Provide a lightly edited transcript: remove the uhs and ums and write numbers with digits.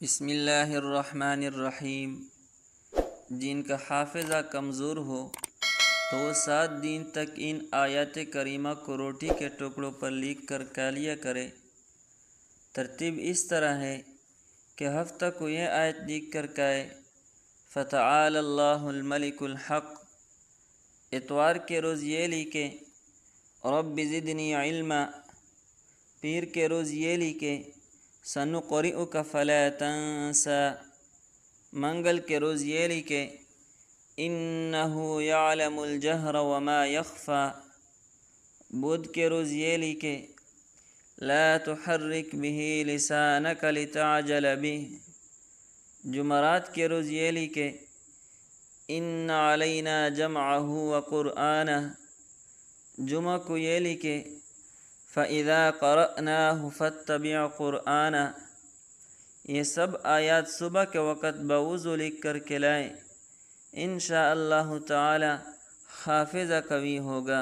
بسم اللہ الرحمن الرحیم۔ جن کا حافظہ کمزور ہو تو وہ 7 دن تک ان آیات کریمہ کو روٹی کے ٹکڑوں پر لکھ کر کھا لیا کرے۔ ترتیب اس طرح ہے کہ ہفتہ کو یہ آیت لکھ کر کھائے: فتعال اللہ الملک الحق۔ اتوار کے روز یہ لکھے: رب زدنی علما۔ پیر کے روز یہ لکھے: سنقرئک فلا تنسى۔ منگل کے روز یہ لکھے: انہ یعلم الجہر وما یخفی۔ بدھ کے روز یہ لکھے: لا تحرک بہ لسانک لتعجل بہ۔ جمعرات کے روز یہ لکھے: ان علینا جمعہ وقرآنہ۔ جمعہ کو یہ لکھے: فَإِذَا قَرَأْنَاهُ فَاتَّبِعْ قُرْآنَهُ۔ یہ سب آیات صبح کے وقت بوضو لکھ کر کھلائیں، انشاءاللہ تعالی حافظہ قوی ہوگا۔